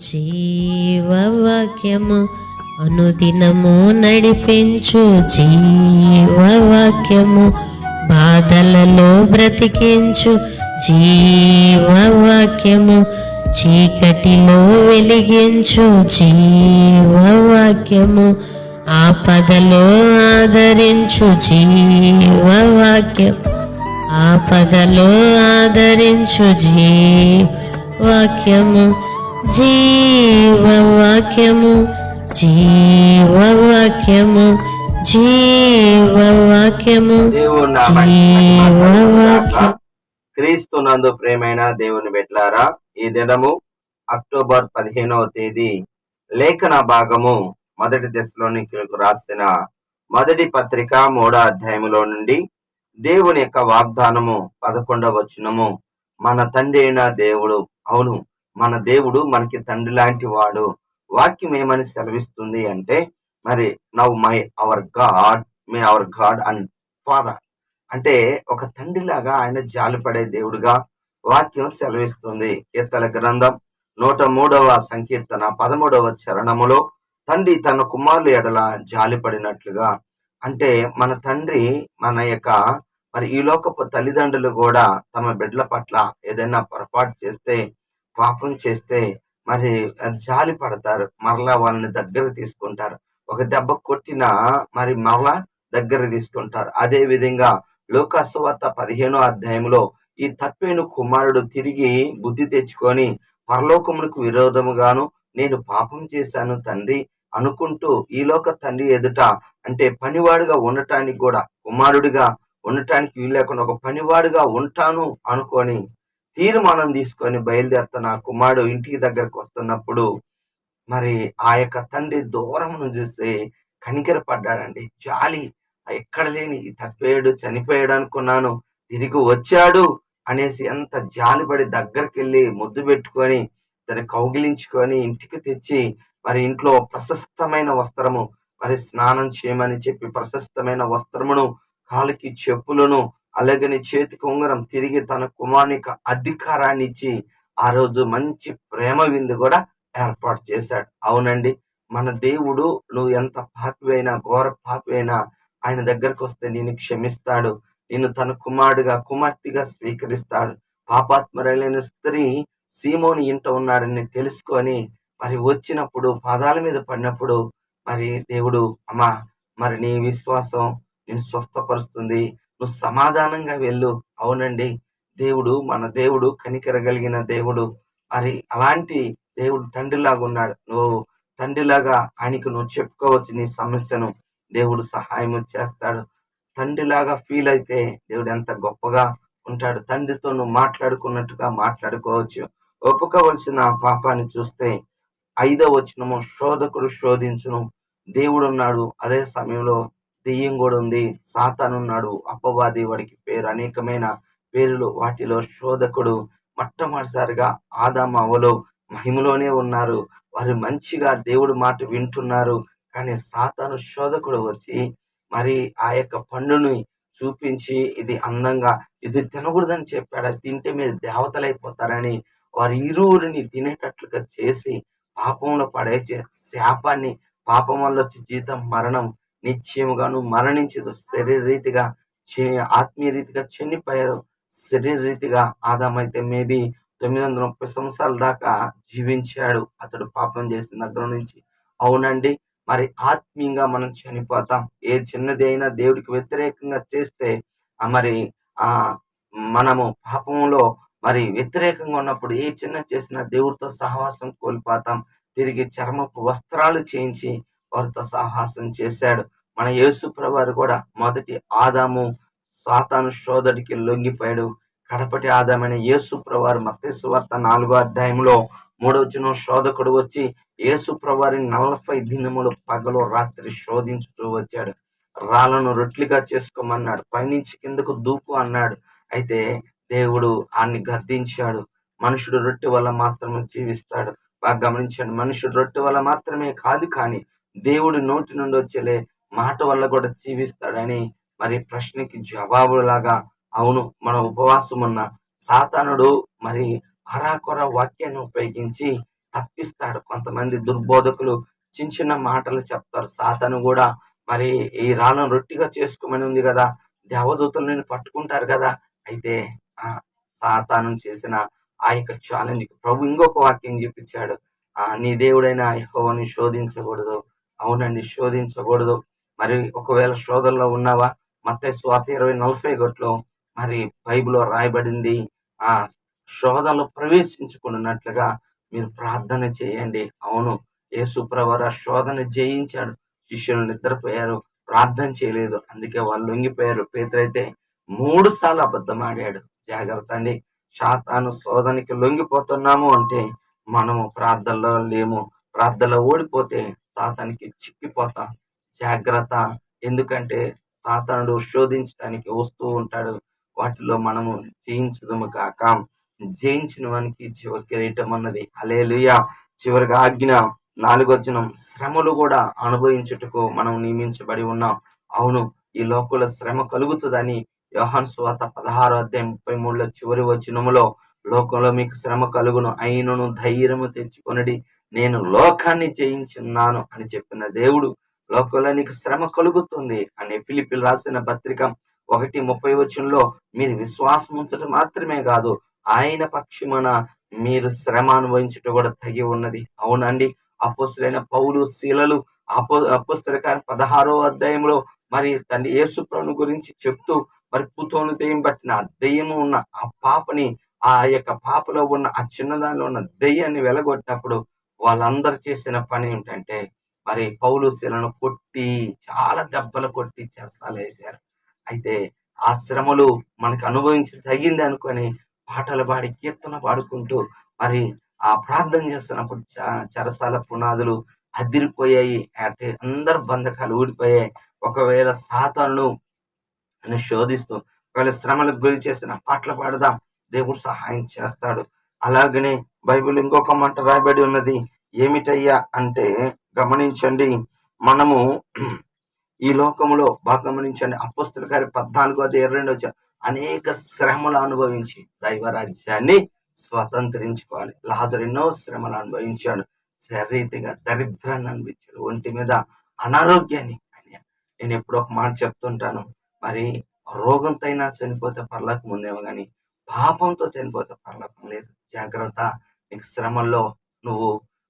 జీవవాక్యము అనుదినము నడిపించు జీవవాక్యము, బాధలలో బ్రతికించు జీవవాక్యము, చీకటిలో వెలిగించు జీవవాక్యము, ఆపదలో ఆదరించు జీవవాక్యం, ఆపదలో ఆదరించు జీవవాక్యము, జీవవాక్యము, జీవవాక్యము, జీవవాక్యము, జీవవాక్యము. క్రీస్తునందు ప్రేమైన దేవుని బిడ్డలారా, ఈ దినము అక్టోబర్ 15వ తేదీ లేఖన భాగము మొదటి దశలోనికీయులకు రాసిన మొదటి పత్రిక 3వ అధ్యాయములో నుండి దేవుని యొక్క వాగ్దానము 11వ వచనము. మన తండ్రి అయిన దేవుడు, అవును మన దేవుడు మనకి తండ్రి లాంటి వాడు. వాక్యం ఏమని సెలవిస్తుంది అంటే, మరి now my our God and father అంటే ఒక తండ్రిలాగా ఆయన జాలిపడే దేవుడుగా వాక్యం సెలవిస్తుంది. కీర్తన గ్రంథం 103వ సంకీర్తన 13వ చరణములో తండ్రి తన కుమారుల ఎడల జాలిపడినట్లుగా, అంటే మన తండ్రి మన యొక్క మరి ఈ లోకపు తల్లిదండ్రులు కూడా తమ బిడ్డల పట్ల ఏదైనా పొరపాటు చేస్తే, పాపం చేస్తే మరి జాలి పడతారు, మరలా వాళ్ళని దగ్గర తీసుకుంటారు. ఒక దెబ్బ కొట్టినా మరి మరలా దగ్గర తీసుకుంటారు. అదే విధంగా లూకా సువార్త 15వ అధ్యాయంలో ఈ తప్పేను కుమారుడు తిరిగి బుద్ధి తెచ్చుకొని పరలోకమునకు విరోధముగాను నేను పాపం చేశాను తండ్రి అనుకుంటూ ఈ లోక తండ్రి ఎదుట, అంటే పనివాడుగా ఉండటానికి కూడా, కుమారుడిగా ఉండటానికి వీలు లేకుండా ఒక పనివాడుగా ఉంటాను అనుకొని తీర్మానం తీసుకొని బయలుదేరుతున్న కుమారుడు ఇంటికి దగ్గరకు వస్తున్నప్పుడు మరి ఆ యొక్క తండ్రి దూరమును చూస్తే కనికర పడ్డాడండి. జాలి, ఎక్కడ లేని తప్పేయడు, చనిపోయాడు అనుకున్నాను, తిరిగి వచ్చాడు అనేసి ఎంత జాలిపడి దగ్గరికి వెళ్ళి ముద్దు పెట్టుకొని దాన్ని కౌగిలించుకొని ఇంటికి తెచ్చి మరి ఇంట్లో ప్రశస్తమైన వస్త్రము, మరి స్నానం చేయమని చెప్పి ప్రశస్తమైన వస్త్రమును, కాలికి చెప్పులను, అలాగని చేతికి ఉంగరం, తిరిగి తన కుమారునికి అధికారాన్ని ఇచ్చి ఆ రోజు మంచి ప్రేమ విందు కూడా ఏర్పాటు చేశాడు. అవునండి, మన దేవుడు నువ్వు ఎంత పాపివైనా, ఘోర పాపివైనా ఆయన దగ్గరకు వస్తే నేను క్షమిస్తాడు, నిన్ను తన కుమారుడిగా కుమార్తెగా స్వీకరిస్తాడు. పాపాత్మరైన స్త్రీ సీమోని ఇంట ఉన్నాడని తెలుసుకొని మరి వచ్చినప్పుడు పాదాల మీద పడినప్పుడు మరి దేవుడు, అమ్మా మరి నీ విశ్వాసం నేను స్వస్థపరుస్తుంది, నువ్వు సమాధానంగా వెళ్ళు. అవునండి, దేవుడు మన దేవుడు కనికరగలిగిన దేవుడు. మరి అలాంటి దేవుడు తండ్రిలాగా ఉన్నాడు. నువ్వు తండ్రిలాగా ఆయనకు నువ్వు చెప్పుకోవచ్చు నీ సమస్యను, దేవుడు సహాయం చేస్తాడు. తండ్రిలాగా ఫీల్ అయితే దేవుడు ఎంత గొప్పగా ఉంటాడు. తండ్రితో నువ్వు మాట్లాడుకున్నట్టుగా మాట్లాడుకోవచ్చు. ఒప్పుకోవలసిన పాపాన్ని చూస్తే 5వ వచనము, శోధకుడు శోధించును, దేవుడు ఉన్నాడు, అదే సమయంలో దెయ్యం కూడా ఉంది, సాతానున్నాడు, అపవాది, వాడికి పేరు అనేకమైన పేర్లు. వాటిలో శోధకుడు మొట్టమొదటిసారిగా ఆదాము అవ్వలు మహిమలోనే ఉన్నారు, వారు మంచిగా దేవుడి మాట వింటున్నారు. కానీ సాతాను శోధకుడు వచ్చి మరి ఆ యొక్క పండుని చూపించి ఇది అందంగా, ఇది తినకూడదని చెప్పాడు, అది తింటే మీరు దేవతలైపోతారని వారి ఇరువురిని తినేటట్లుగా చేసి పాపంలో పడేసే శాపాన్ని, పాపం వల్ల వచ్చే జీతం మరణం, నిశ్చయముగాను మరణించదు. శరీరరీతిగా ఆత్మీయ రీతిగా చనిపోయారు. శరీర రీతిగా ఆదామైతే మేబీ 930 సంవత్సరాల దాకా జీవించాడు అతడు పాపం చేసిన దగ్గర నుంచి. అవునండి, మరి ఆత్మీయంగా మనం చనిపోతాం. ఏ చిన్నది అయినా దేవుడికి వ్యతిరేకంగా చేస్తే మరి మనము పాపంలో మరి వ్యతిరేకంగా ఉన్నప్పుడు ఏ చిన్న చేసినా దేవుడితో సహవాసం కోల్పోతాం. తిరిగి చర్మపు వస్త్రాలు చేయించి వారితో సహవాసం చేశాడు. మన యేసు ప్రభువారు కూడా మొదటి ఆదాము సాతాను శోధడికి లొంగిపోయాడు. కడపటి ఆదామైన యేసు ప్రభువారు మత్తయి సువార్త 4వ అధ్యాయంలో 3వ వచనం, శోధకుడు వచ్చి యేసు ప్రభువారిని 40 దినములు పగలు రాత్రి శోధించుతూ వచ్చాడు. రాళ్లను రొట్లుగా చేసుకోమన్నాడు, పైనుంచి కిందకు దూకు అన్నాడు. అయితే దేవుడు ఆయన్ని గద్దించాడు. మనుషుడు రొట్టె వల్ల మాత్రమే జీవిస్తాడు. బాగా గమనించండి, మనుషుడు రొట్టె వల్ల మాత్రమే కాదు, కానీ దేవుడి నోటి నుండి వచ్చే మాట వల్ల కూడా జీవిస్తాడని మరి ప్రశ్నకి జవాబులాగా, అవును మనం ఉపవాసం ఉన్న సాతానుడు మరి అరాకొర వాక్యాన్ని ఉపయోగించి తప్పిస్తాడు. కొంతమంది దుర్బోధకులు చిన్న చిన్న మాటలు చెప్తారు. సాతాను కూడా మరి ఈ రాళ్ళను రొట్టిగా చేసుకోమని ఉంది కదా, దేవదూతలు నిన్ను పట్టుకుంటారు కదా. అయితే ఆ సాతాను చేసిన ఆ యొక్క ఛాలెంజ్ ప్రభు ఇంకొక వాక్యం చూపించాడు. నీ దేవుడైన యెహోవాను శోధించకూడదు. అవునండి, శోధించకూడదు. మరి ఒకవేళ శోధనలో ఉన్నావా, మత్తయి సువార్త 20:40 మరి బైబిల్లో రాయబడింది, ఆ శోధనలో ప్రవేశించుకున్నట్లుగా మీరు ప్రార్థన చేయండి. అవును, యేసు ప్రభువారు ఆ శోధన జయించాడు. శిష్యులు నిద్రపోయారు, ప్రార్థన చేయలేదు, అందుకే వాళ్ళు లొంగిపోయారు. పేతురైతే 3 సార్లు అబద్ధం ఆడాడు. జాగ్రత్త అండి, సాతాను శోధనకి లొంగిపోతున్నాము అంటే మనము ప్రార్థనలో లేము. ప్రార్థనలో ఓడిపోతే సాతానికి చిక్కిపోతాం. జాగ్రత్త. ఎందుకంటే సాతానుడు శోధించడానికి వస్తూ ఉంటాడు. వాటిలో మనము జయించుదుము కాక. జయించిన వానికి చివరి కిరీటం అన్నది. హల్లెలూయా. చివరిగా ఆజ్ఞ 4వ శ్రమలు కూడా అనుభవించుటకు మనం నియమించబడి ఉన్నాం. అవును, ఈ లోకంలో శ్రమ కలుగుతుందని యోహాను సువార్త 16:33 చివరి వచనములో, లోకంలో మీకు శ్రమ కలుగును, అయినను ధైర్యము తెచ్చుకొనుడి, నేను లోకాన్ని జయించున్నాను అని చెప్పిన దేవుడు లోకంలో నీకు శ్రమ కలుగుతుంది అని ఫిలిప్పీయులకు రాసిన పత్రిక 1:30 మీరు విశ్వాసం ఉంచడం మాత్రమే కాదు, ఆయన పక్షమున మీరు శ్రమ అనుభవించుట కూడా తగి ఉన్నది. అవునండి, అపోస్తలులైన పౌలు శీలలు అపోస్తల కార్యం 16వ మరి తండ్రి యేసు ప్రభువుని గురించి చెప్తూ మరి పుతోను దెయ్యం పట్టిన ఆ దెయ్యము ఉన్న ఆ పాపని, ఆ యొక్క పాపలో ఉన్న ఆ చిన్నదానిలో ఉన్న దెయ్యాన్ని వెలగొట్టినప్పుడు వాళ్ళందరూ చేసిన పని ఏంటంటే మరి పౌలు శీలను కొట్టి, చాలా దెబ్బలు కొట్టి చెరసాలేశారు. అయితే ఆ శ్రమలు మనకు అనుభవించి తగింది అనుకొని పాటలు పాడి కీర్తన పాడుకుంటూ మరి ఆ ప్రార్థన చేస్తున్నప్పుడు చెరసాల పునాదులు అదిరిపోయాయి. అంటే అందరు బంధకాలు ఊడిపోయాయి. ఒకవేళ సాతాను శోధిస్తూ ఒకవేళ శ్రమలకు గురి చేసిన పాటలు పాడదాం, దేవుడు సహాయం చేస్తాడు. అలాగనే బైబిల్ ఇంకొక మాట రాయబడి ఉన్నది. ఏమిటయ్యా అంటే గమనించండి, మనము ఈ లోకములో బాగా గమనించండి, అపోస్తలుల కార్యం 14:22 అనేక శ్రమలు అనుభవించి దైవరాజ్యాన్ని స్వతంత్రించుకోవాలి. లాజరు ఎన్నో శ్రమలు అనుభవించాడు. శారీరకంగా దరిద్రాన్ని అనిపించాడు, ఒంటి మీద అనారోగ్యాన్ని. నేను ఎప్పుడో ఒక మాట చెప్తుంటాను, మరి రోగంతో అయినా చనిపోతే పరలోకం ఉందేమో కానీ పాపంతో చనిపోతే పరలోకం లేదు. జాగ్రత్త. నీకు శ్రమల్లో నువ్వు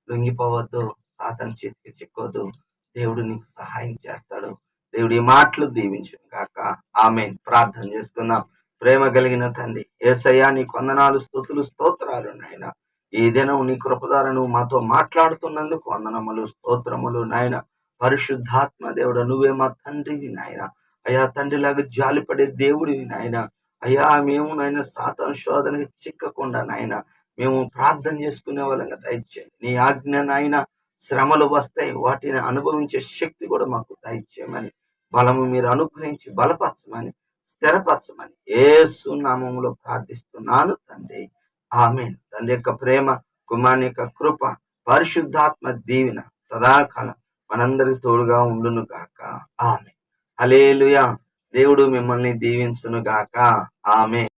లొంగిపోవద్దు, సాతాను చేతికి చిక్కొద్దు. దేవుడు నీకు సహాయం చేస్తాడు. దేవుడి మాటలు దీవించును గాక. ఆమేన్. ప్రార్థన చేసుకుందాం. ప్రేమ కలిగిన తండ్రి యేసయ్యా, నీకు వందనాలు, స్తుతులు, స్తోత్రాలు నాయన. ఈ దినం నీ కృప ద్వారా నువ్వు మాతో మాట్లాడుతున్నందుకు వందనములు, స్తోత్రములు నాయన. పరిశుద్ధాత్మ దేవుడు, నువ్వే మా తండ్రివి నాయన. అయ్యా, తండ్రిలాగా జాలిపడే దేవుడివి నాయన. అయ్యా, మేము నాయన సాతాను శోధనకి చిక్కకుండా నాయన మేము ప్రార్థన చేసుకునే వాళ్ళంగా దయచేయండి. నీ ఆజ్ఞ నాయన, శ్రమలు వస్తాయి, వాటిని అనుభవించే శక్తి కూడా మాకు దయచేయమని, బలము మీరు అనుగ్రహించి బలపరచమని, స్థిరపరచమని యేసు నామములో ప్రార్థిస్తున్నాను తండ్రి. ఆమేన్. తండ్రి యొక్క ప్రేమ, కుమారుని యొక్క కృప, పరిశుద్ధాత్మ దీవెన సదాకాలం మనందరికి తోడుగా ఉండును గాక. ఆమేన్. హల్లెలూయా. దేవుడు మిమ్మల్ని దీవించును గాక. ఆమేన్.